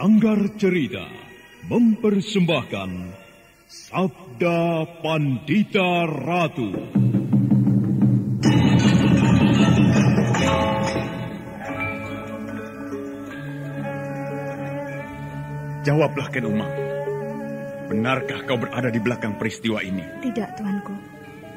Sanggar Cerita mempersembahkan Sabda Pandita Ratu. Jawablah, Ken Umang. Benarkah kau berada di belakang peristiwa ini? Tidak, Tuanku.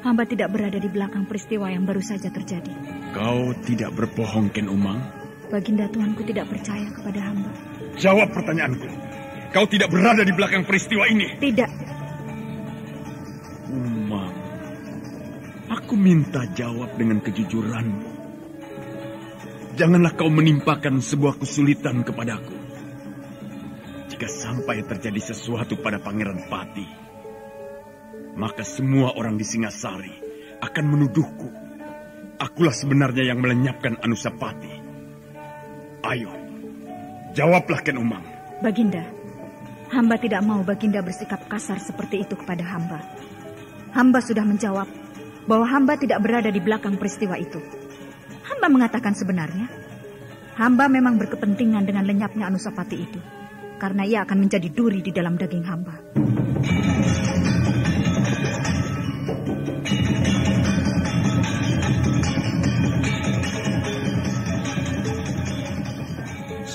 Hamba tidak berada di belakang peristiwa yang baru saja terjadi. Kau tidak berbohong, Ken Umang? Baginda Tuanku tidak percaya kepada hamba. Jawab pertanyaanku. Kau tidak berada di belakang peristiwa ini? Tidak. Umang, aku minta jawab dengan kejujuranmu. Janganlah kau menimpakan sebuah kesulitan kepadaku. Jika sampai terjadi sesuatu pada Pangeran Pati, maka semua orang di Singasari akan menuduhku. Akulah sebenarnya yang melenyapkan Anusapati. Ayo, jawablah, Ken Umang. Baginda, hamba tidak mau Baginda bersikap kasar seperti itu kepada hamba. Hamba sudah menjawab bahwa hamba tidak berada di belakang peristiwa itu. Hamba mengatakan sebenarnya, hamba memang berkepentingan dengan lenyapnya Anusapati itu, karena ia akan menjadi duri di dalam daging hamba.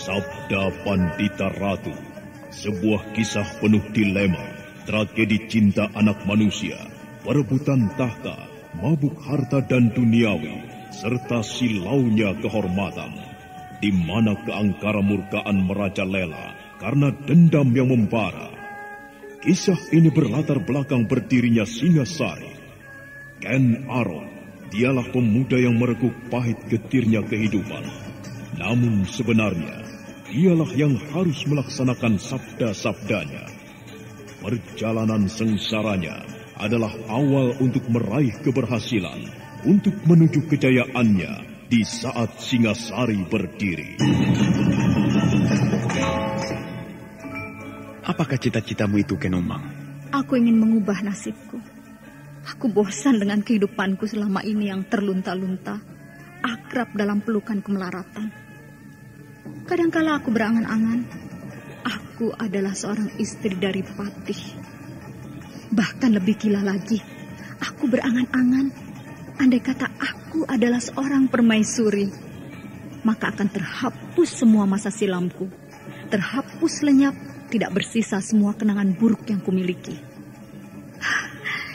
Sabda Pandita Ratu, sebuah kisah penuh dilema, tragedi cinta anak manusia, perebutan tahta, mabuk harta dan duniawi, serta silaunya kehormatan, di mana keangkara murkaan merajalela karena dendam yang membara. Kisah ini berlatar belakang berdirinya Singasari. Ken Arok, dialah pemuda yang merekuk pahit getirnya kehidupan. Namun sebenarnya, dialah yang harus melaksanakan sabda-sabdanya. Perjalanan sengsaranya adalah awal untuk meraih keberhasilan, untuk menuju kejayaannya di saat Singasari berdiri. Apakah cita-citamu itu, Ken Umang? Aku ingin mengubah nasibku. Aku bosan dengan kehidupanku selama ini yang terlunta-lunta, akrab dalam pelukan kemelaratan. Kadangkala aku berangan-angan, aku adalah seorang istri dari Patih. Bahkan lebih gila lagi, aku berangan-angan, andai kata aku adalah seorang permaisuri, maka akan terhapus semua masa silamku, terhapus lenyap, tidak bersisa semua kenangan buruk yang kumiliki.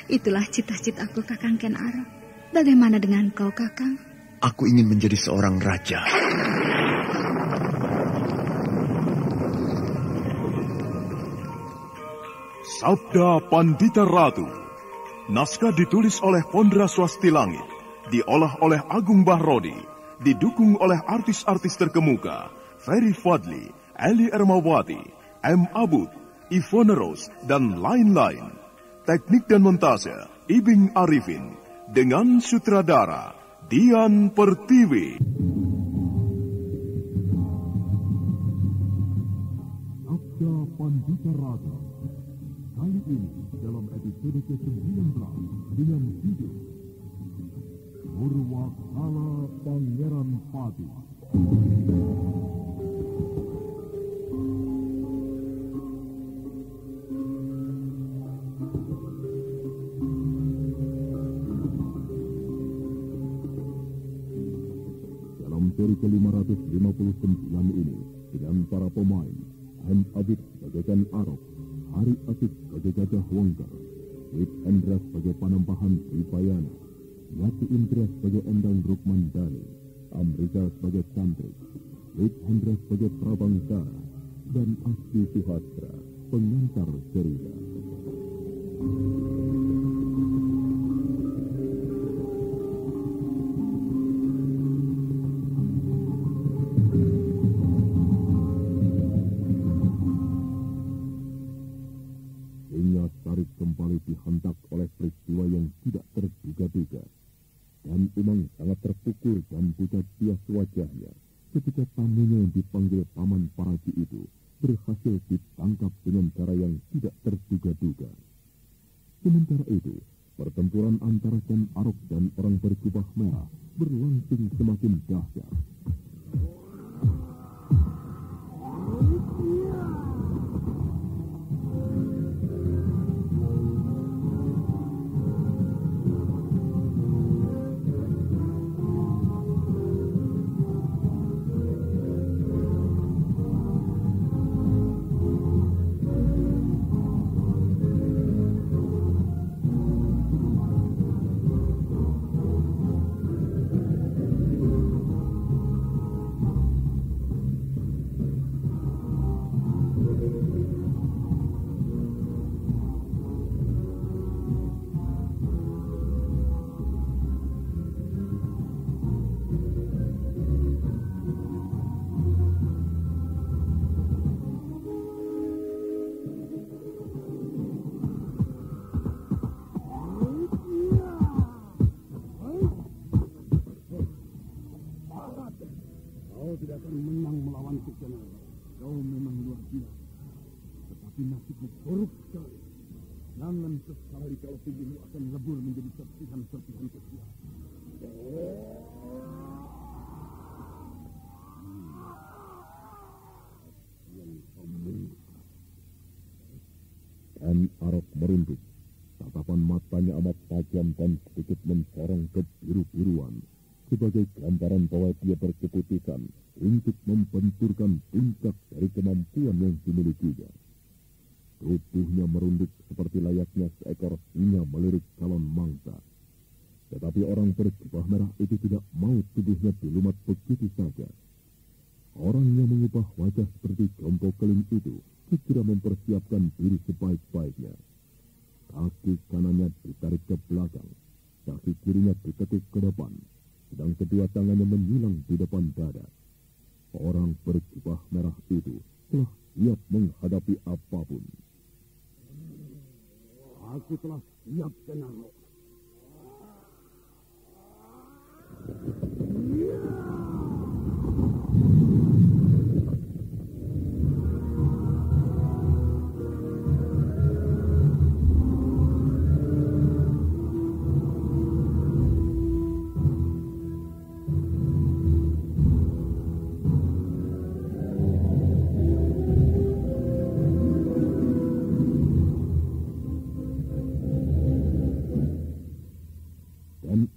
Itulah cita-citaku, Kakang Ken Arok. Bagaimana dengan kau, Kakang? Aku ingin menjadi seorang raja. Sabda Pandita Ratu. Naskah ditulis oleh Pondra Swasti Langit, diolah oleh Agung Bahrodi, didukung oleh artis-artis terkemuka Ferry Fadli, Eli Ermawati, M. Abud, Ivone Rose, dan lain-lain. Teknik dan montase Ibing Arifin, dengan sutradara Dian Pertiwi. Sabda Pandita Ratu. Kali ini dalam episode ke-19 dengan judul Murwakala Pangeran Pati. Dalam seri ke-559 ini dengan para pemain M. Abid sebagai Ken Arok, Hari Asik sebagai Gajah Wangkar, Wit Endra sebagai Panembahan Wipayana, Yati Indra sebagai Endang Rukmandani, Amrita sebagai Cantrik, Wit Hendra sebagai Prabangkara, dan Asti Suhastra, pengantar cerita. Kembali dihentak oleh peristiwa yang tidak terduga-duga. Dan Umang sangat terpukul dan pucat pias wajahnya ketika tamunya yang dipanggil Paman Paragi itu berhasil ditangkap dengan cara yang tidak terduga-duga. Sementara itu, pertempuran antara Ken Arok dan orang berjubah merah berlangsung semakin dahsyat. gila. Tetapi nasibmu buruk sekali. Jangan sekali kalau tubuhmu akan lebur menjadi serpihan-serpihan kecil. Ken Arok merunduk. Tatapan matanya amat tajam dan sedikit mencorong kebiru-biruan. Sebagai gambaran bahwa dia berkeputusan untuk membenturkan puncak dari kemampuan yang dimilikinya. Tubuhnya merunduk seperti layaknya seekor singa melirik calon mangsa. Tetapi orang berjubah merah itu tidak mau tubuhnya dilumat begitu saja. Orang yang mengubah wajah seperti jompo keling itu segera mempersiapkan diri sebaik-baiknya. Kaki kanannya ditarik ke belakang, kaki kirinya diketuk ke depan, sedang kedua tangannya menyulang di depan dada. Orang berjubah merah itu telah siap menghadapi apapun. Aku telah siap, Ken Arok.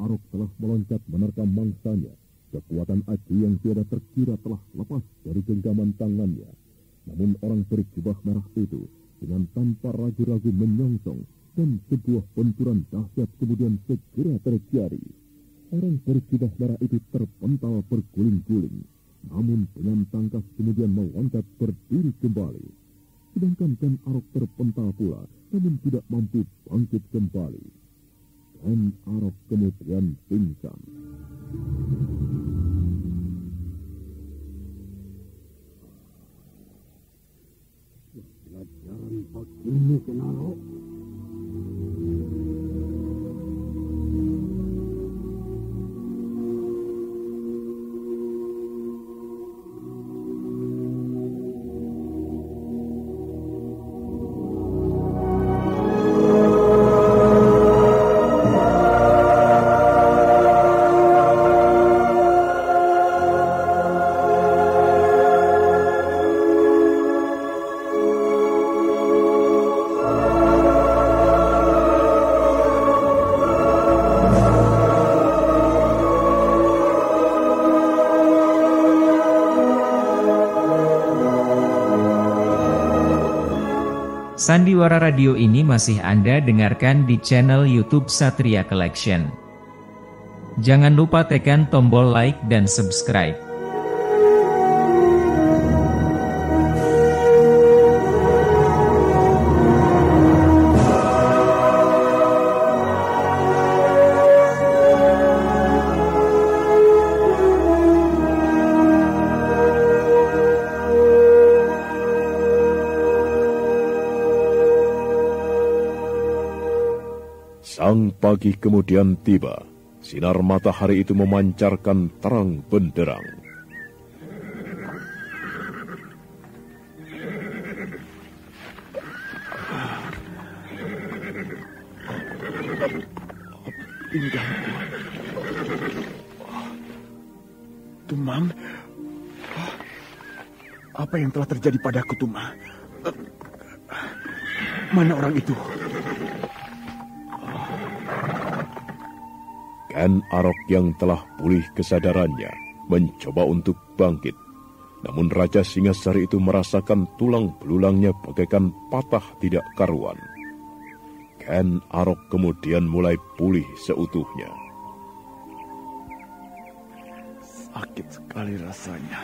Arok telah meloncat menerkam mangsanya. Kekuatan aji yang tiada terkira telah lepas dari genggaman tangannya. Namun orang berjubah merah itu dengan tanpa ragu-ragu menyongsong dan sebuah benturan dahsyat kemudian segera terjadi. Orang berjubah merah itu terpental berguling-guling, namun dengan tangkas kemudian meloncat berdiri kembali. Sedangkan Ken Arok terpental pula, namun tidak mampu bangkit kembali. Ken Arok kemudian pingsan. Pelajaran begini, Ken Arok. Sandiwara Radio ini masih Anda dengarkan di channel YouTube Satria Collection. Jangan lupa tekan tombol like dan subscribe. Sang pagi kemudian tiba. Sinar matahari itu memancarkan terang benderang. Pinggangku. Tumang. Apa yang telah terjadi padaku, Tumang? Mana orang itu? Ken Arok yang telah pulih kesadarannya mencoba untuk bangkit. Namun Raja Singasari itu merasakan tulang belulangnya bagaikan patah tidak karuan. Ken Arok kemudian mulai pulih seutuhnya. Sakit sekali rasanya.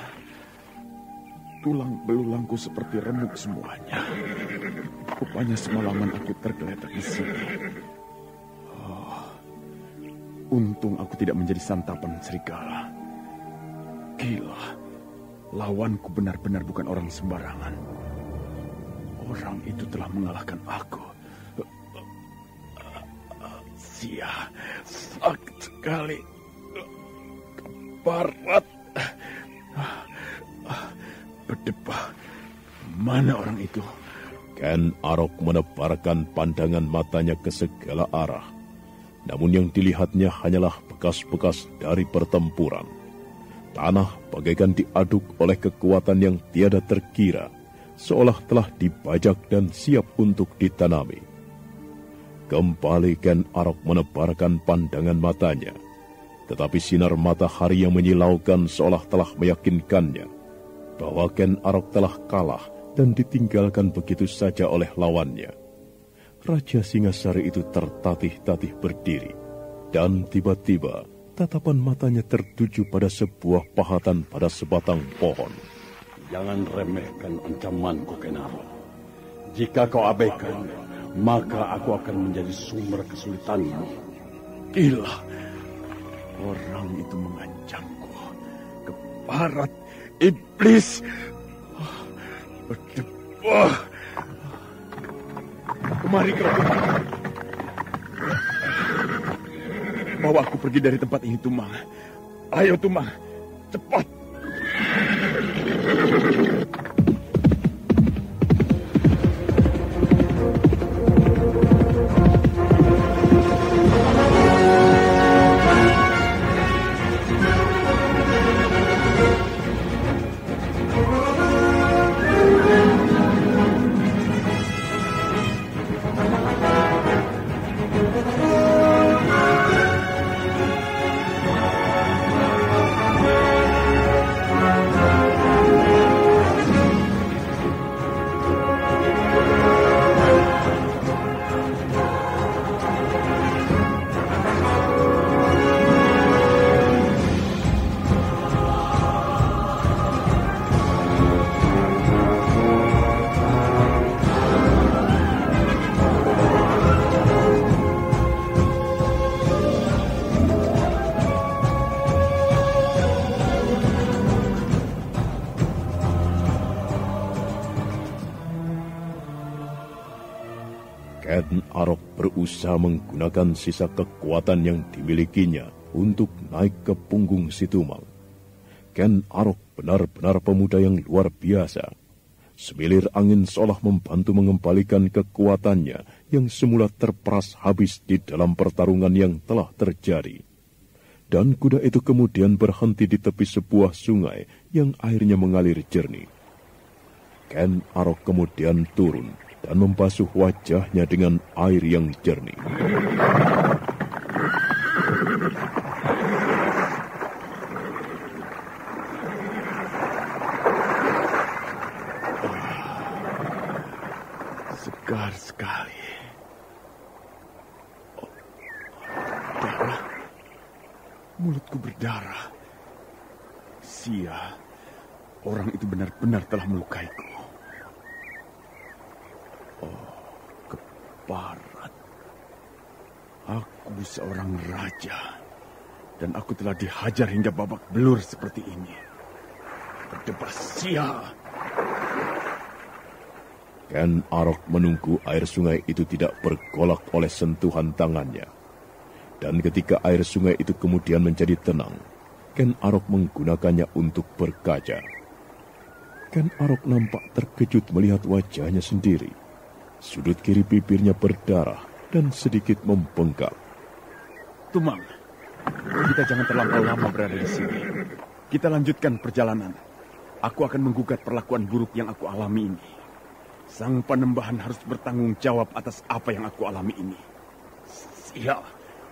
Tulang belulangku seperti remuk semuanya. Rupanya semalaman aku tergeletak di sini. Untung aku tidak menjadi santapan serigala. Gila, lawanku benar-benar bukan orang sembarangan. Orang itu telah mengalahkan aku. Sia, sakit sekali. Keparat. Berdebah, Mana orang itu? Ken Arok menebarkan pandangan matanya ke segala arah. Namun yang dilihatnya hanyalah bekas-bekas dari pertempuran. Tanah bagaikan diaduk oleh kekuatan yang tiada terkira, seolah telah dibajak dan siap untuk ditanami. Kembali Ken Arok menebarkan pandangan matanya, tetapi sinar matahari yang menyilaukan seolah telah meyakinkannya bahwa Ken Arok telah kalah dan ditinggalkan begitu saja oleh lawannya. Raja Singasari itu tertatih-tatih berdiri, dan tiba-tiba tatapan matanya tertuju pada sebuah pahatan pada sebatang pohon. Jangan remehkan ancamanku, Ken Arok. Jika kau abaikan, maka aku akan menjadi sumber kesulitanmu. Gila, orang itu mengancamku. Keparat, iblis. Kemari kau. Bawa aku pergi dari tempat ini, Tumang. Ayo, Tumang. Cepat. Ken Arok berusaha menggunakan sisa kekuatan yang dimilikinya untuk naik ke punggung si Tumang. Ken Arok benar-benar pemuda yang luar biasa. Semilir angin seolah membantu mengembalikan kekuatannya yang semula terperas habis di dalam pertarungan yang telah terjadi. Dan kuda itu kemudian berhenti di tepi sebuah sungai yang airnya mengalir jernih. Ken Arok kemudian turun dan membasuh wajahnya dengan air yang jernih. Segar sekali. Oh, darah. Mulutku berdarah. Sia, orang itu benar-benar telah melukaiku. Oh, keparat. Aku seorang raja, dan aku telah dihajar hingga babak belur seperti ini. Berdebas, sia. Ken Arok menunggu air sungai itu tidak bergolak oleh sentuhan tangannya. Dan ketika air sungai itu kemudian menjadi tenang, Ken Arok menggunakannya untuk berkaca. Ken Arok nampak terkejut melihat wajahnya sendiri. Sudut kiri bibirnya berdarah dan sedikit membengkak. Tumang, kita jangan terlampau lama berada di sini. Kita lanjutkan perjalanan. Aku akan menggugat perlakuan buruk yang aku alami ini. Sang Panembahan harus bertanggung jawab atas apa yang aku alami ini. Siap.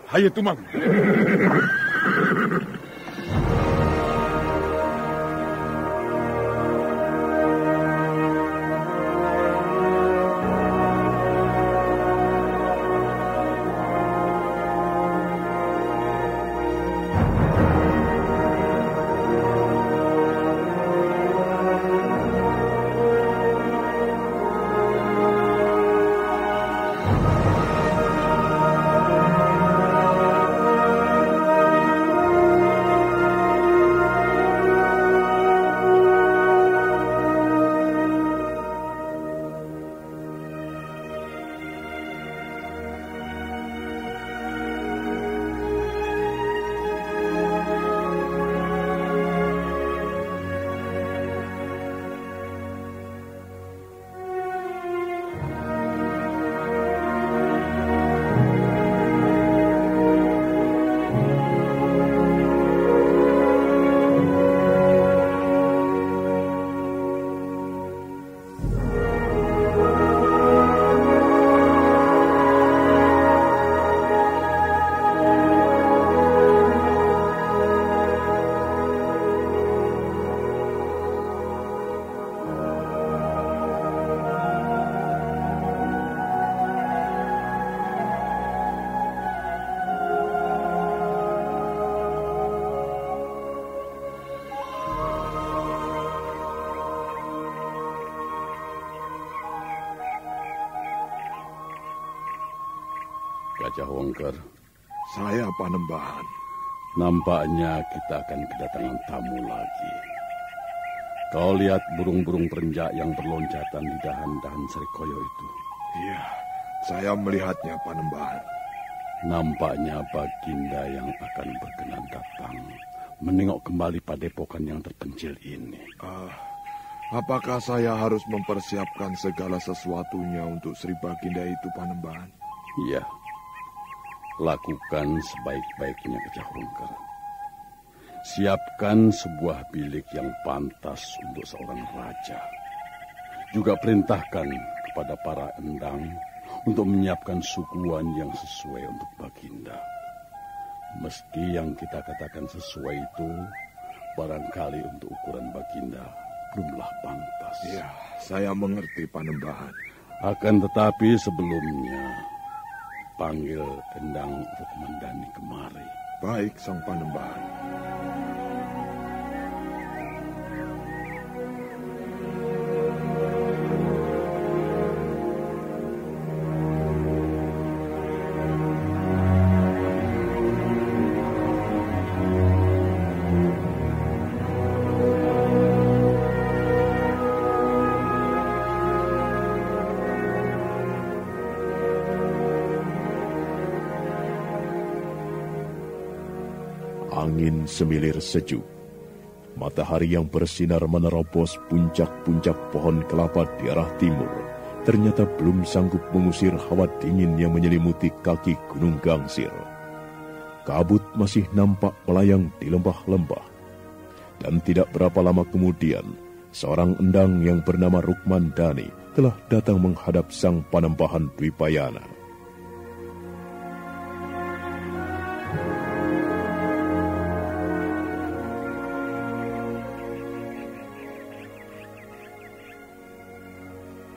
Hayo, Tumang. Gajah Wongker. Saya Panembahan. Nampaknya kita akan kedatangan tamu lagi. Kau lihat burung-burung perenjak yang berloncatan di dahan-dahan serikoyo itu? Iya, saya melihatnya Panembahan. Nampaknya Baginda yang akan berkenan datang menengok kembali padepokan yang terpencil ini. Apakah saya harus mempersiapkan segala sesuatunya untuk Sri Baginda itu Panembahan? Iya. Lakukan sebaik-baiknya Gajah Wongker. Siapkan sebuah bilik yang pantas untuk seorang raja. Juga perintahkan kepada para endang untuk menyiapkan suguhan yang sesuai untuk Baginda. Meski yang kita katakan sesuai itu, barangkali untuk ukuran Baginda belumlah pantas. Ya, saya mengerti Panembahan. Akan tetapi sebelumnya, panggil Endang Rukmandani kemari. Baik, Sang Panembahan. Angin semilir sejuk. Matahari yang bersinar menerobos puncak-puncak pohon kelapa di arah timur ternyata belum sanggup mengusir hawa dingin yang menyelimuti kaki Gunung Gangsir. Kabut masih nampak melayang di lembah-lembah. Dan tidak berapa lama kemudian, seorang endang yang bernama Rukmandani telah datang menghadap Sang Panembahan Dwipayana.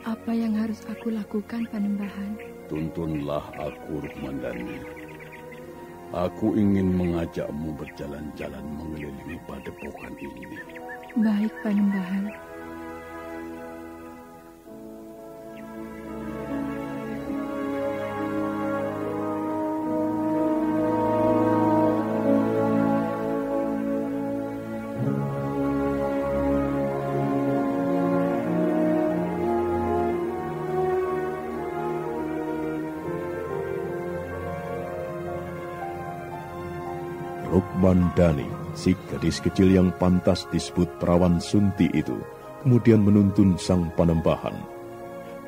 Apa yang harus aku lakukan, Panembahan? Tuntunlah aku, Rukmandani. Aku ingin mengajakmu berjalan-jalan mengelilingi padepokan ini. Baik, Panembahan. Rukmandani, si gadis kecil yang pantas disebut perawan Sunti itu, kemudian menuntun Sang Panembahan.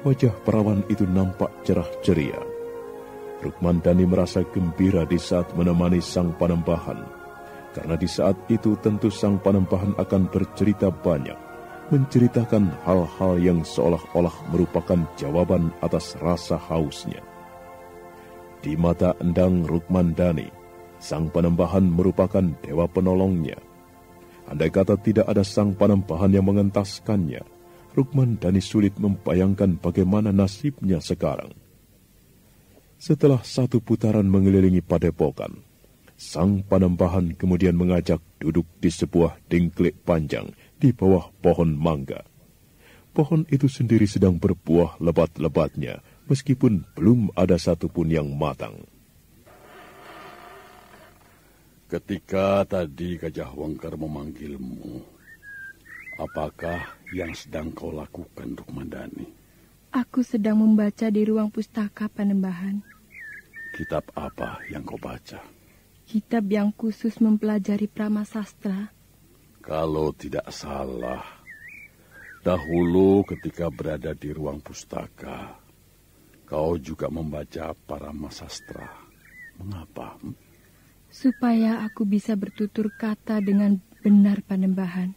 Wajah perawan itu nampak cerah ceria. Rukmandani merasa gembira di saat menemani Sang Panembahan, karena di saat itu tentu Sang Panembahan akan bercerita banyak, menceritakan hal-hal yang seolah-olah merupakan jawaban atas rasa hausnya. Di mata endang Rukmandani, Sang Panembahan merupakan dewa penolongnya. Andai kata tidak ada Sang Panembahan yang mengentaskannya, Rukmandani sulit membayangkan bagaimana nasibnya sekarang. Setelah satu putaran mengelilingi padepokan, Sang Panembahan kemudian mengajak duduk di sebuah dingklik panjang di bawah pohon mangga. Pohon itu sendiri sedang berbuah lebat-lebatnya, meskipun belum ada satupun yang matang. Ketika tadi Gajah Wongker memanggilmu, apakah yang sedang kau lakukan, Rukmandani? Aku sedang membaca di ruang pustaka, Panembahan. Kitab apa yang kau baca? Kitab yang khusus mempelajari pramasastra. Kalau tidak salah, dahulu ketika berada di ruang pustaka, kau juga membaca pramasastra. Mengapa? Supaya aku bisa bertutur kata dengan benar, Panembahan.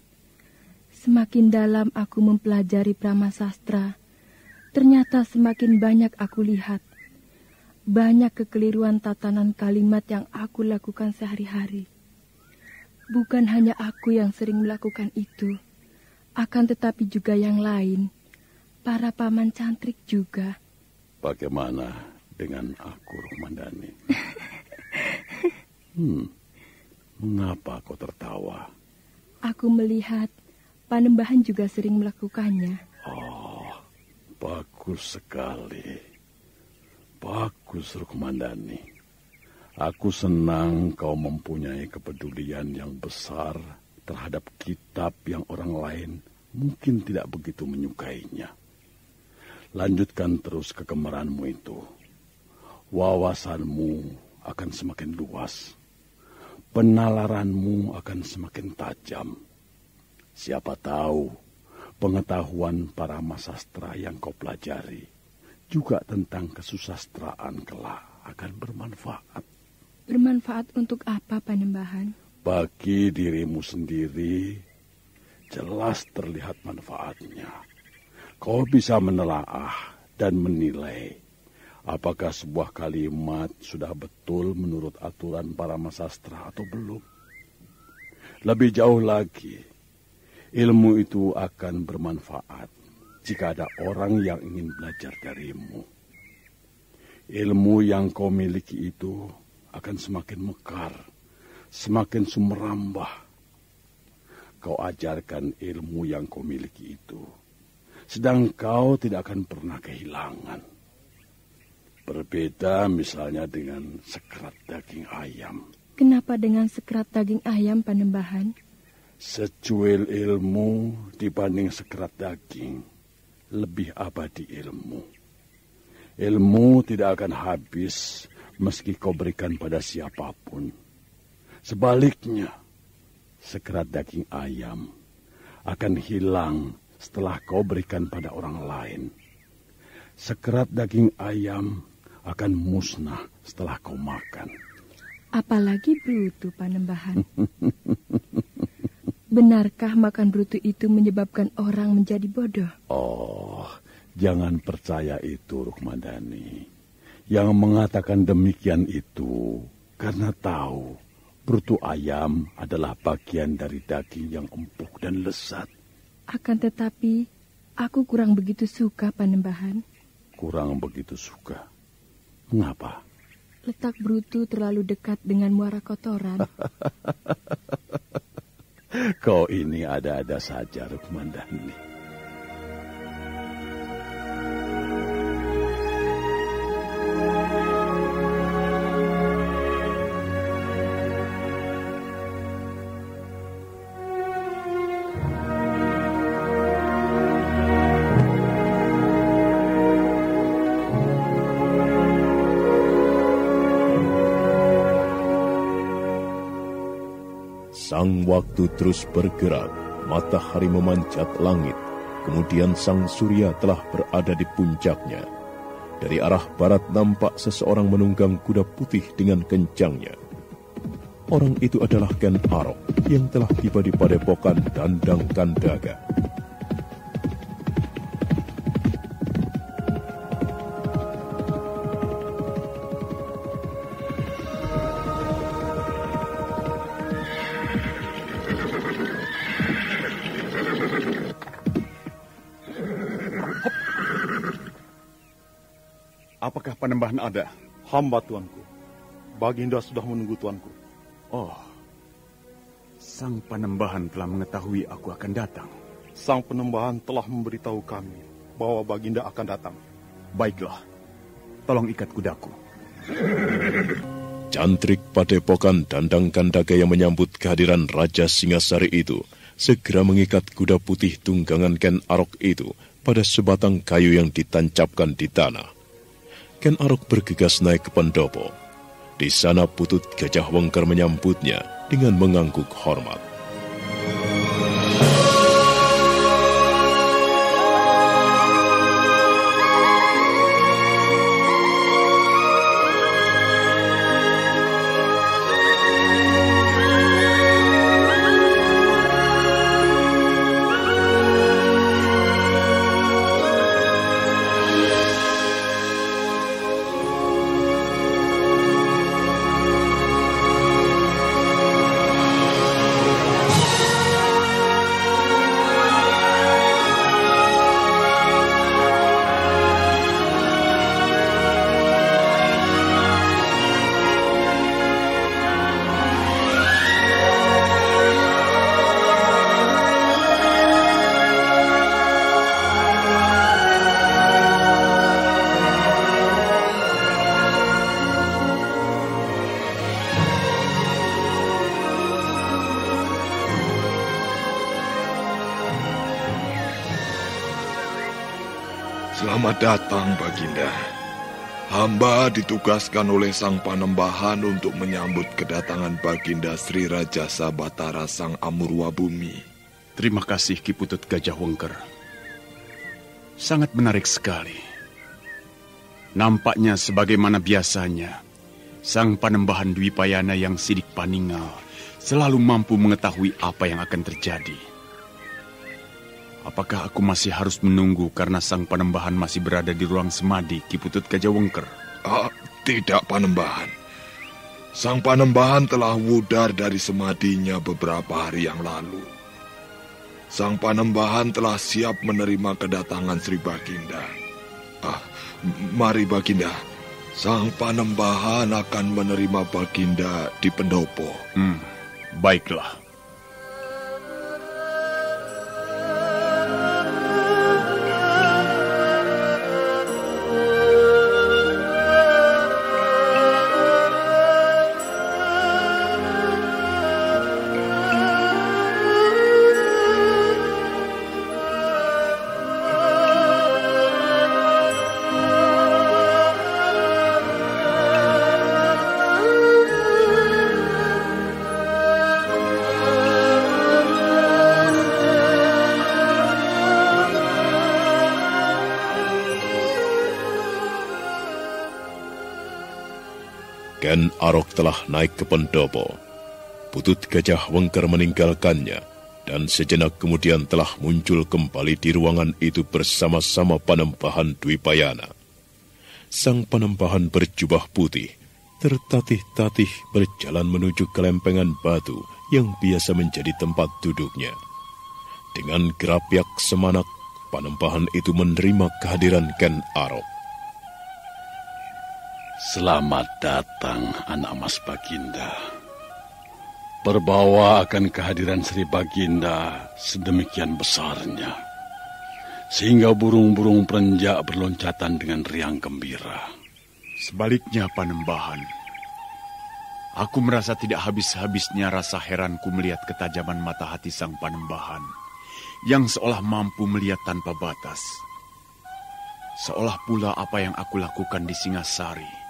Semakin dalam aku mempelajari pramasastra, ternyata semakin banyak aku lihat. Banyak kekeliruan tatanan kalimat yang aku lakukan sehari-hari. Bukan hanya aku yang sering melakukan itu, akan tetapi juga yang lain. Para paman cantrik juga. Bagaimana dengan aku, Rukmandani? Mengapa kau tertawa? Aku melihat Panembahan juga sering melakukannya. Oh, bagus sekali. Bagus Bagus, Rukmandani. Aku senang kau mempunyai kepedulian yang besar terhadap kitab yang orang lain mungkin tidak begitu menyukainya. Lanjutkan terus kegemaranmu itu. Wawasanmu akan semakin luas. Penalaranmu akan semakin tajam. Siapa tahu pengetahuan para masastra yang kau pelajari juga tentang kesusastraan kelak akan bermanfaat. Bermanfaat untuk apa, Panembahan? Bagi dirimu sendiri, jelas terlihat manfaatnya. Kau bisa menelaah dan menilai apakah sebuah kalimat sudah betul menurut aturan para masastra atau belum. Lebih jauh lagi, ilmu itu akan bermanfaat jika ada orang yang ingin belajar darimu. Ilmu yang kau miliki itu akan semakin mekar, semakin sumerambah. Kau ajarkan ilmu yang kau miliki itu, sedang kau tidak akan pernah kehilangan. Berbeda misalnya dengan sekerat daging ayam. Kenapa dengan sekerat daging ayam, Panembahan? Secuil ilmu dibanding sekerat daging, lebih abadi ilmu. Ilmu tidak akan habis meski kau berikan pada siapapun. Sebaliknya, sekerat daging ayam akan hilang setelah kau berikan pada orang lain. Sekerat daging ayam akan musnah setelah kau makan. Apalagi brutu, Panembahan. Benarkah makan brutu itu menyebabkan orang menjadi bodoh? Oh, jangan percaya itu, Rukmandani. Yang mengatakan demikian itu karena tahu brutu ayam adalah bagian dari daging yang empuk dan lezat. Akan tetapi, aku kurang begitu suka, Panembahan. Kurang begitu suka? Mengapa? Letak brutu terlalu dekat dengan muara kotoran. Kau ini ada-ada saja, Rukmandani. Sang waktu terus bergerak, matahari memanjat langit, kemudian sang surya telah berada di puncaknya. Dari arah barat nampak seseorang menunggang kuda putih dengan kencangnya. Orang itu adalah Ken Arok yang telah tiba di padepokan Dandang Kandaga. Apakah Panembahan ada? Hamba, Tuanku. Baginda sudah menunggu Tuanku. Oh, Sang Panembahan telah mengetahui aku akan datang. Sang Panembahan telah memberitahu kami bahwa Baginda akan datang. Baiklah, tolong ikat kudaku. Cantrik padepokan Dandang Kandaga yang menyambut kehadiran Raja Singasari itu segera mengikat kuda putih tunggangan Ken Arok itu pada sebatang kayu yang ditancapkan di tanah. Ken Arok bergegas naik ke pendopo. Di sana Putut Gajah Wengker menyambutnya dengan mengangguk hormat. Selamat datang, Baginda. Hamba ditugaskan oleh Sang Panembahan untuk menyambut kedatangan Baginda Sri Rajasa Batara Sang Amurwa Bumi. Terima kasih, Ki Putut Gajah Wengker. Sangat menarik sekali. Nampaknya sebagaimana biasanya, Sang Panembahan Dwi Payana yang sidik paningal selalu mampu mengetahui apa yang akan terjadi. Apakah aku masih harus menunggu karena Sang Panembahan masih berada di ruang semadi, Ki Putut Gajah Wengker? Tidak, Panembahan. Sang Panembahan telah wudar dari semadinya beberapa hari yang lalu. Sang Panembahan telah siap menerima kedatangan Sri Baginda. Mari, Baginda. Sang Panembahan akan menerima Baginda di pendopo. Baiklah. Ken Arok telah naik ke pendopo. Putut Gajah Wengker meninggalkannya, dan sejenak kemudian telah muncul kembali di ruangan itu bersama-sama Panembahan Dwi Payana. Sang Panembahan berjubah putih, tertatih-tatih berjalan menuju ke lempengan batu yang biasa menjadi tempat duduknya. Dengan gerapiak semanak, Panembahan itu menerima kehadiran Ken Arok. Selamat datang, anak Mas Baginda. Berbawa akan kehadiran Sri Baginda sedemikian besarnya, sehingga burung-burung perenjak berloncatan dengan riang gembira. Sebaliknya, Panembahan, aku merasa tidak habis-habisnya rasa heranku melihat ketajaman mata hati Sang Panembahan, yang seolah mampu melihat tanpa batas. Seolah pula apa yang aku lakukan di Singasari,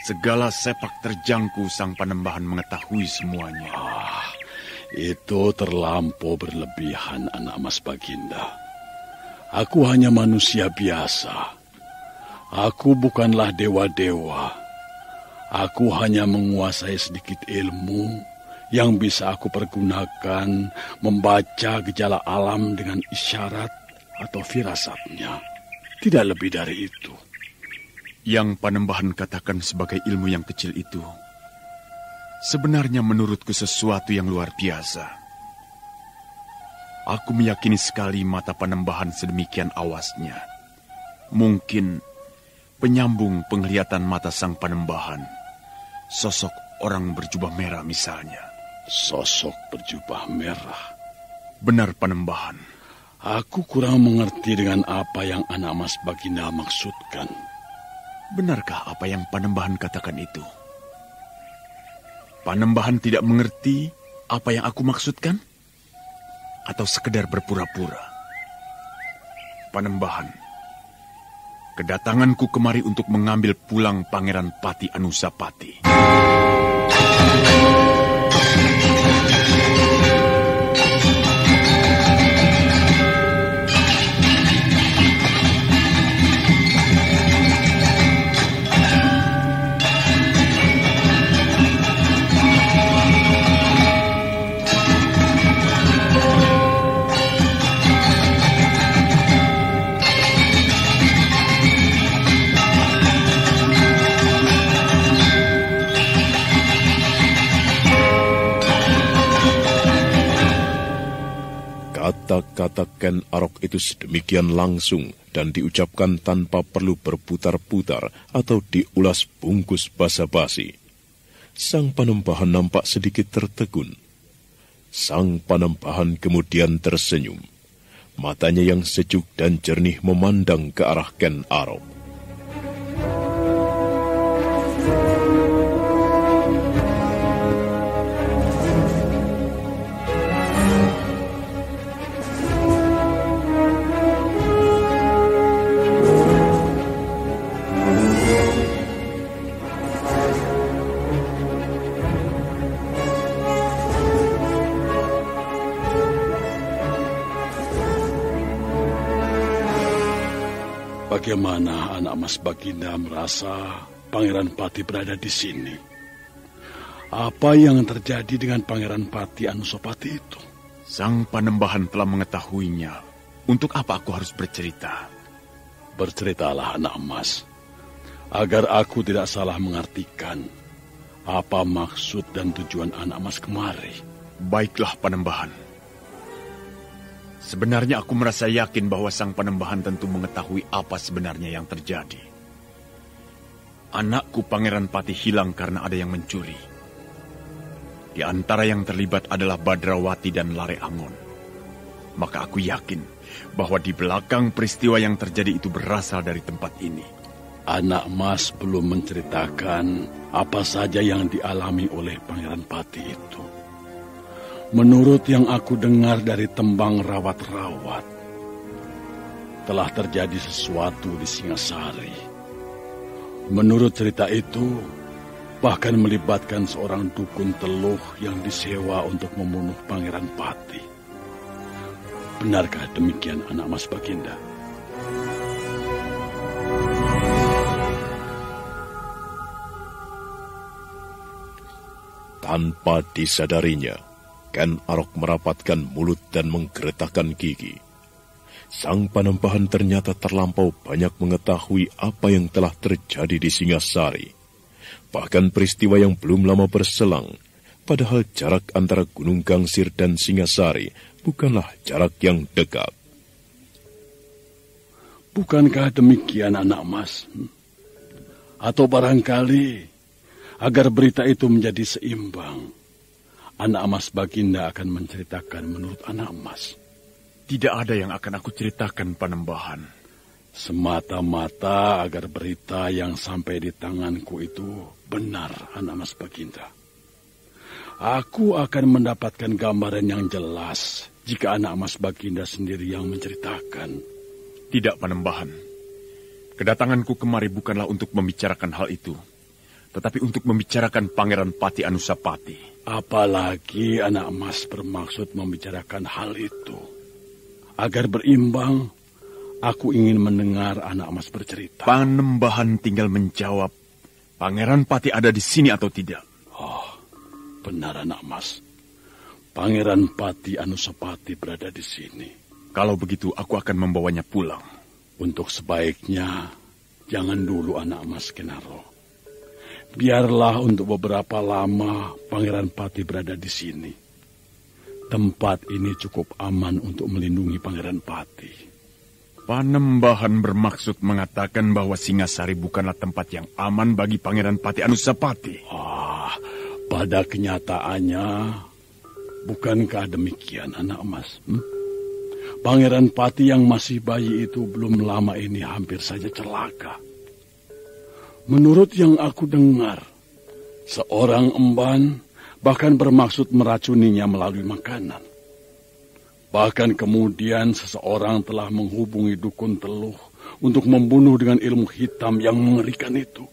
segala sepak terjangku Sang Panembahan mengetahui semuanya. Itu terlampau berlebihan, anak Mas Baginda. Aku hanya manusia biasa. Aku bukanlah dewa-dewa. Aku hanya menguasai sedikit ilmu yang bisa aku pergunakan membaca gejala alam dengan isyarat atau firasatnya. Tidak lebih dari itu. Yang Panembahan katakan sebagai ilmu yang kecil itu, sebenarnya menurutku sesuatu yang luar biasa. Aku meyakini sekali mata Panembahan sedemikian awasnya. Mungkin penyambung penglihatan mata Sang Panembahan, sosok orang berjubah merah misalnya. Sosok berjubah merah? Benar, Panembahan. Aku kurang mengerti dengan apa yang anak Mas Baginda maksudkan. Benarkah apa yang Panembahan katakan itu? Panembahan tidak mengerti apa yang aku maksudkan? Atau sekedar berpura-pura? Panembahan, kedatanganku kemari untuk mengambil pulang Pangeran Pati Anusapati. Kata-kata Ken Arok itu sedemikian langsung dan diucapkan tanpa perlu berputar-putar atau diulas bungkus basa-basi. Sang Panembahan nampak sedikit tertegun. Sang Panembahan kemudian tersenyum. Matanya yang sejuk dan jernih memandang ke arah Ken Arok. Bagaimana anak Mas Baginda merasa Pangeran Pati berada di sini? Apa yang terjadi dengan Pangeran Pati Anusapati itu? Sang Panembahan telah mengetahuinya. Untuk apa aku harus bercerita? Berceritalah anak Mas, agar aku tidak salah mengartikan apa maksud dan tujuan anak Mas kemari. Baiklah Panembahan. Sebenarnya aku merasa yakin bahwa Sang Panembahan tentu mengetahui apa sebenarnya yang terjadi. Anakku Pangeran Pati hilang karena ada yang mencuri. Di antara yang terlibat adalah Badrawati dan Lare Angon. Maka aku yakin bahwa di belakang peristiwa yang terjadi itu berasal dari tempat ini. Anak Mas belum menceritakan apa saja yang dialami oleh Pangeran Pati itu. Menurut yang aku dengar dari tembang rawat-rawat, telah terjadi sesuatu di Singasari. Menurut cerita itu, bahkan melibatkan seorang dukun teluh yang disewa untuk membunuh Pangeran Pati. Benarkah demikian anak Mas Baginda? Tanpa disadarinya, Ken Arok merapatkan mulut dan menggeretakkan gigi. Sang Panembahan ternyata terlampau banyak mengetahui apa yang telah terjadi di Singasari. Bahkan peristiwa yang belum lama berselang, padahal jarak antara Gunung Gangsir dan Singasari bukanlah jarak yang dekat. Bukankah demikian anak Mas? Atau barangkali agar berita itu menjadi seimbang, anak Mas Baginda akan menceritakan menurut anak Mas? Tidak ada yang akan aku ceritakan Panembahan. Semata-mata agar berita yang sampai di tanganku itu benar anak Mas Baginda. Aku akan mendapatkan gambaran yang jelas jika anak Mas Baginda sendiri yang menceritakan. Tidak Panembahan. Kedatanganku kemari bukanlah untuk membicarakan hal itu, tetapi untuk membicarakan Pangeran Pati Anusapati. Apalagi anak Mas bermaksud membicarakan hal itu. Agar berimbang, aku ingin mendengar anak Mas bercerita. Panembahan tinggal menjawab, Pangeran Pati ada di sini atau tidak? Oh, benar anak Mas. Pangeran Pati Anusapati berada di sini. Kalau begitu, aku akan membawanya pulang. Untuk sebaiknya, jangan dulu anak Mas Kenaro. Biarlah untuk beberapa lama Pangeran Pati berada di sini. Tempat ini cukup aman untuk melindungi Pangeran Pati. Panembahan bermaksud mengatakan bahwa Singasari bukanlah tempat yang aman bagi Pangeran Pati Anusapati. Pada kenyataannya, bukankah demikian anak Mas? Pangeran Pati yang masih bayi itu belum lama ini hampir saja celaka. Menurut yang aku dengar, seorang emban bahkan bermaksud meracuninya melalui makanan. Bahkan kemudian seseorang telah menghubungi dukun teluh untuk membunuh dengan ilmu hitam yang mengerikan itu.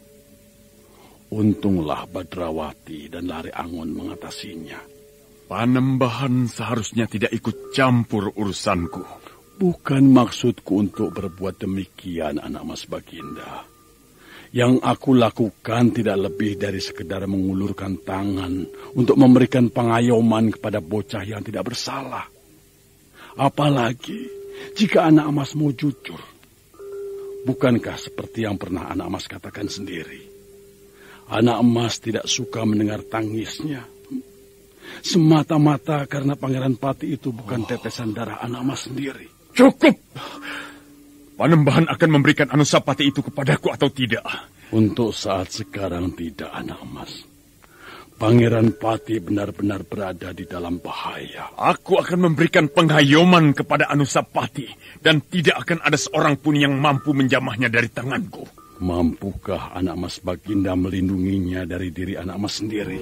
Untunglah Badrawati dan Lare Angon mengatasinya. Panembahan seharusnya tidak ikut campur urusanku. Bukan maksudku untuk berbuat demikian, anak Mas Baginda. Yang aku lakukan tidak lebih dari sekedar mengulurkan tangan untuk memberikan pengayoman kepada bocah yang tidak bersalah. Apalagi jika anak Mas mau jujur. Bukankah seperti yang pernah anak Mas katakan sendiri? Anak Mas tidak suka mendengar tangisnya. Semata-mata karena Pangeran Pati itu bukan tetesan darah anak Mas sendiri. Cukup! Panembahan akan memberikan Anusapati itu kepadaku atau tidak? Untuk saat sekarang tidak, anak Mas. Pangeran Pati benar-benar berada di dalam bahaya. Aku akan memberikan penghayoman kepada Anusapati, dan tidak akan ada seorang pun yang mampu menjamahnya dari tanganku. Mampukah anak Mas Baginda melindunginya dari diri anak Mas sendiri?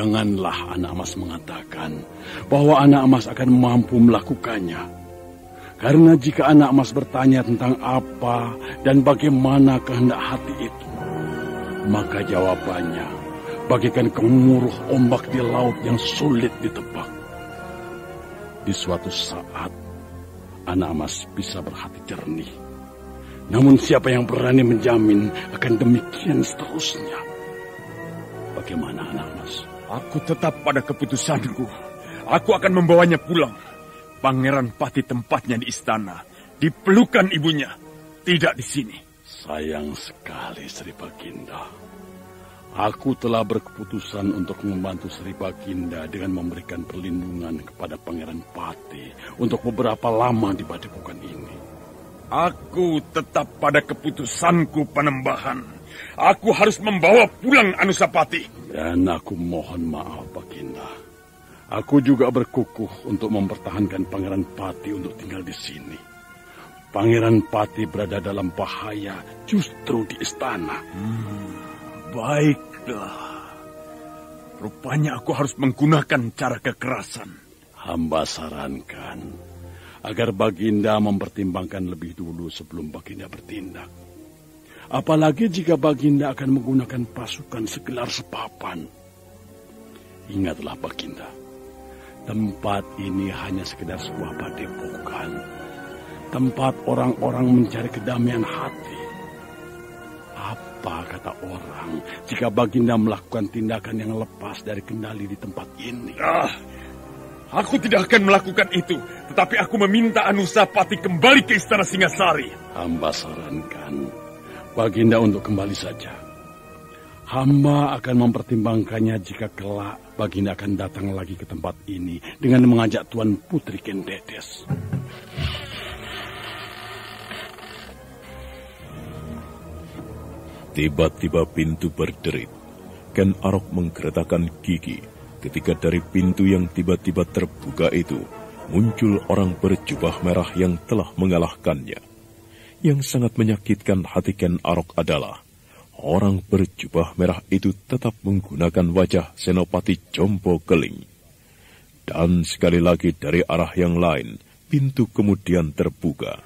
janganlah anak emas mengatakan bahwa anak emas akan mampu melakukannya. Karena jika anak emas bertanya tentang apa dan bagaimana kehendak hati itu, maka jawabannya bagaikan gemuruh ombak di laut yang sulit ditebak. Di suatu saat, anak emas bisa berhati jernih. Namun siapa yang berani menjamin akan demikian seterusnya? Bagaimana anak emas? Aku tetap pada keputusanku. Aku akan membawanya pulang. Pangeran Pati tempatnya di istana. Di pelukan ibunya. Tidak di sini. Sayang sekali Sri Baginda. Aku telah berkeputusan untuk membantu Sri Baginda dengan memberikan perlindungan kepada Pangeran Pati untuk beberapa lama di padepokan ini. Aku tetap pada keputusanku, Panembahan. Aku harus membawa pulang Anusapati. Dan aku mohon maaf, Baginda. Aku juga berkukuh untuk mempertahankan Pangeran Pati untuk tinggal di sini. Pangeran Pati berada dalam bahaya justru di istana. Baiklah. Rupanya aku harus menggunakan cara kekerasan. Hamba sarankan agar Baginda mempertimbangkan lebih dulu sebelum Baginda bertindak. Apalagi jika Baginda akan menggunakan pasukan segelar sepapan. Ingatlah Baginda, tempat ini hanya sekedar sebuah padepokan. Tempat orang-orang mencari kedamaian hati. Apa kata orang jika Baginda melakukan tindakan yang lepas dari kendali di tempat ini? Aku tidak akan melakukan itu. Tetapi aku meminta Anusapati kembali ke istana Singasari. Hamba sarankan Baginda untuk kembali saja. Hamba akan mempertimbangkannya jika kelak Baginda akan datang lagi ke tempat ini dengan mengajak Tuan Putri Kendedes. Tiba-tiba pintu berderit. Ken Arok menggeretakkan gigi ketika dari pintu yang tiba-tiba terbuka itu muncul orang berjubah merah yang telah mengalahkannya. Yang sangat menyakitkan hati Ken Arok adalah orang berjubah merah itu tetap menggunakan wajah Senopati Jompo Keling. Dan sekali lagi dari arah yang lain, pintu kemudian terbuka.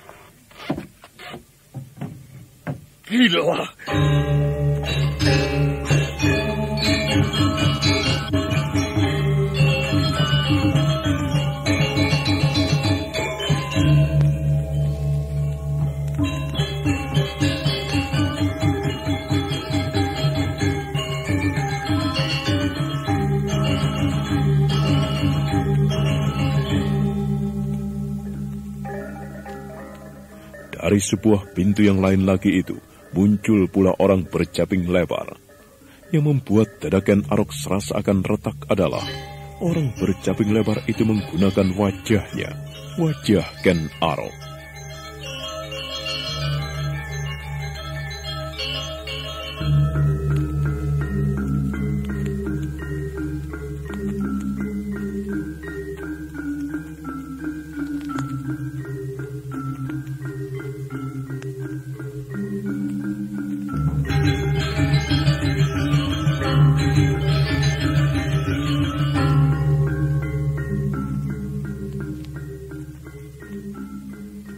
Gila! Dari sebuah pintu yang lain lagi itu, muncul pula orang berjaping lebar. Yang membuat dada Ken Arok serasa akan retak adalah orang berjaping lebar itu menggunakan wajahnya, wajah Ken Arok.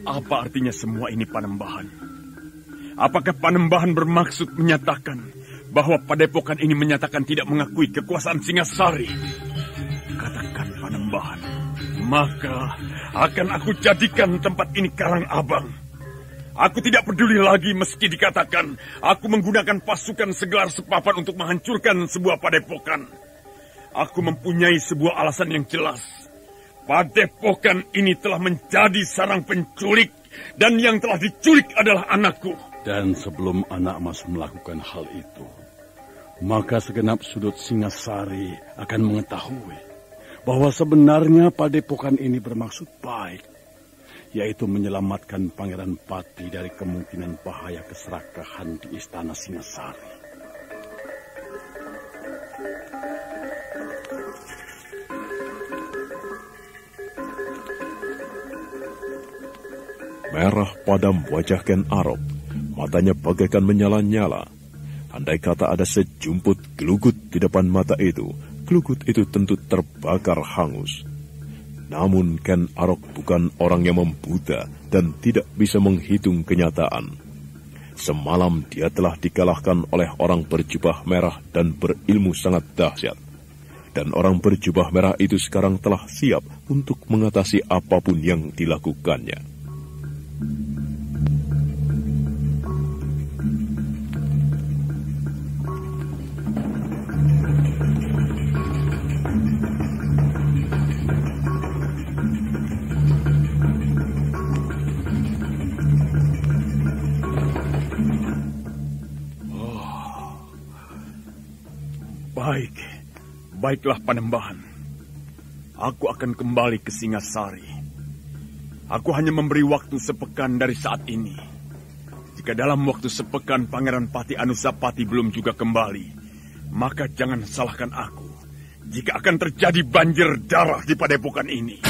Apa artinya semua ini, Panembahan? Apakah Panembahan bermaksud menyatakan bahwa padepokan ini menyatakan tidak mengakui kekuasaan Singasari? Katakan, Panembahan, maka akan aku jadikan tempat ini Karang Abang. Aku tidak peduli lagi meski dikatakan aku menggunakan pasukan segelar sepapan untuk menghancurkan sebuah padepokan. Aku mempunyai sebuah alasan yang jelas. Padepokan ini telah menjadi sarang penculik, dan yang telah diculik adalah anakku. Dan sebelum anak emas melakukan hal itu, maka segenap sudut Singasari akan mengetahui bahwa sebenarnya padepokan ini bermaksud baik, yaitu menyelamatkan Pangeran Pati dari kemungkinan bahaya keserakahan di istana Singasari. Merah padam wajah Ken Arok, matanya bagaikan menyala-nyala. Andai kata ada sejumput gelugut di depan mata itu, Klugut itu tentu terbakar hangus. Namun Ken Arok bukan orang yang membuta dan tidak bisa menghitung kenyataan. Semalam dia telah dikalahkan oleh orang berjubah merah dan berilmu sangat dahsyat. Dan orang berjubah merah itu sekarang telah siap untuk mengatasi apapun yang dilakukannya. Baiklah Panembahan, aku akan kembali ke Singasari. Aku hanya memberi waktu sepekan dari saat ini. Jika dalam waktu sepekan Pangeran Pati Anusapati belum juga kembali, maka jangan salahkan aku jika akan terjadi banjir darah di padepokan ini.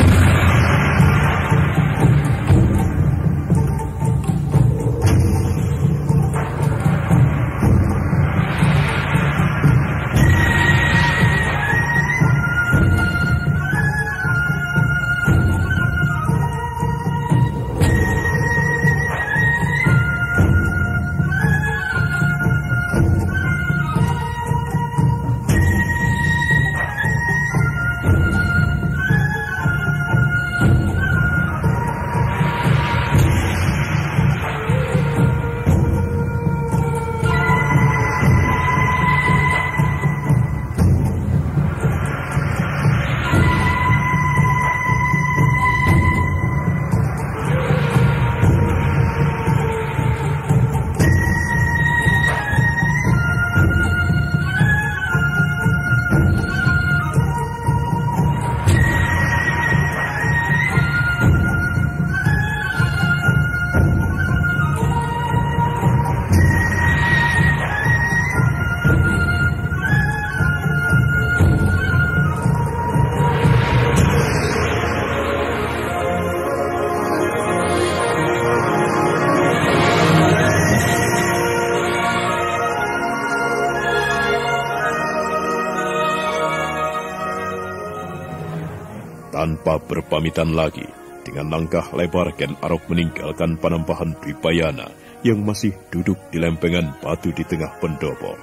Tanpa berpamitan lagi, dengan langkah lebar Ken Arok meninggalkan Panembahan Dwipayana yang masih duduk di lempengan batu di tengah pendopo.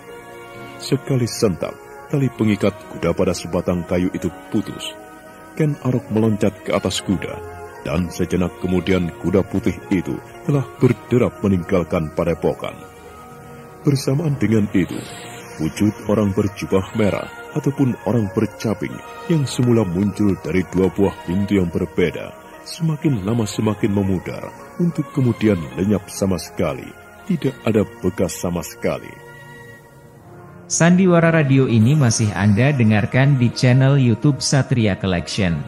Sekali sentak, tali pengikat kuda pada sebatang kayu itu putus. Ken Arok meloncat ke atas kuda, dan sejenak kemudian kuda putih itu telah berderap meninggalkan padepokan. Bersamaan dengan itu, wujud orang berjubah merah ataupun orang bercaping yang semula muncul dari dua buah pintu yang berbeda, semakin lama semakin memudar untuk kemudian lenyap sama sekali. Tidak ada bekas sama sekali. Sandiwara radio ini masih Anda dengarkan di channel YouTube Satria Collection.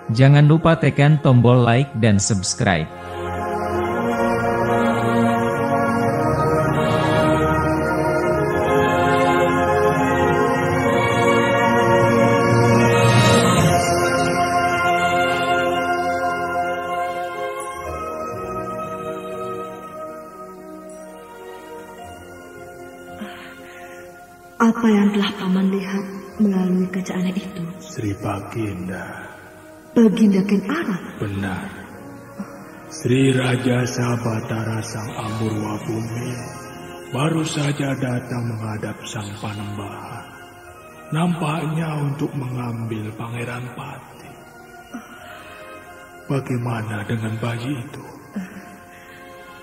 Jangan lupa tekan tombol like dan subscribe. Apa yang telah Paman lihat melalui kaca aneh itu? Sri Baginda. Baginda Ken Arok? Benar. Sri Raja Sabatara Sang Amurwa Bumi baru saja datang menghadap Sang Panembahan. Nampaknya untuk mengambil Pangeran Pati. Bagaimana dengan bayi itu?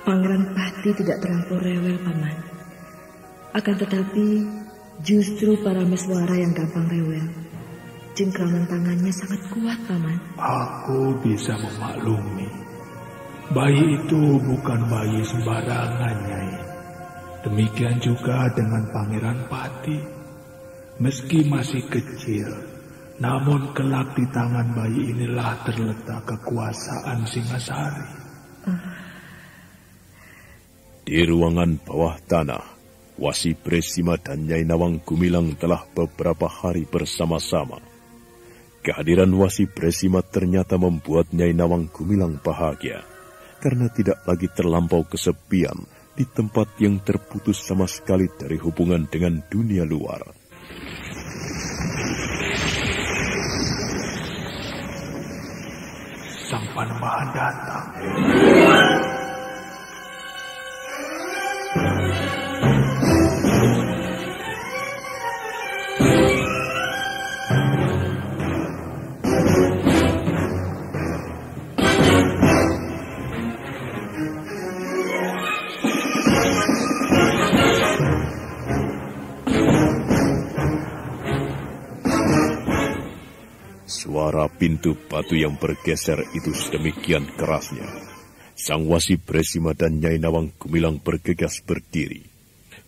Pangeran Pati tidak terlampau rewel, Paman. Akan tetapi justru para meswara yang gampang rewel. Cengkraman tangannya sangat kuat, Paman. Aku bisa memaklumi. Bayi itu bukan bayi sembarangan, Nyai. Demikian juga dengan Pangeran Pati. Meski masih kecil, namun kelak di tangan bayi inilah terletak kekuasaan Singasari. Di ruangan bawah tanah, Wasi Bresima dan Nyai Nawang Gumilang telah beberapa hari bersama-sama. Kehadiran Wasi Bresima ternyata membuat Nyai Nawang Gumilang bahagia, karena tidak lagi terlampau kesepian di tempat yang terputus sama sekali dari hubungan dengan dunia luar. Sang Panembahan datang. Suara pintu batu yang bergeser itu sedemikian kerasnya. Sang Wasi Bresima dan Nyai Nawang Gumilang bergegas berdiri.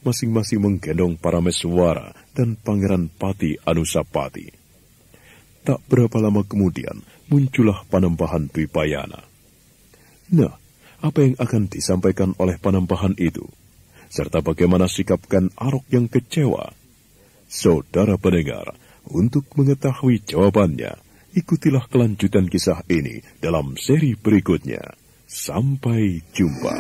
Masing-masing menggendong Parameswara dan Pangeran Pati Anusapati. Tak berapa lama kemudian muncullah Panembahan Dwipayana. Nah, apa yang akan disampaikan oleh Panembahan itu? Serta bagaimana sikap Ken Arok yang kecewa? Saudara pendengar, untuk mengetahui jawabannya, ikutilah kelanjutan kisah ini dalam seri berikutnya. Sampai jumpa.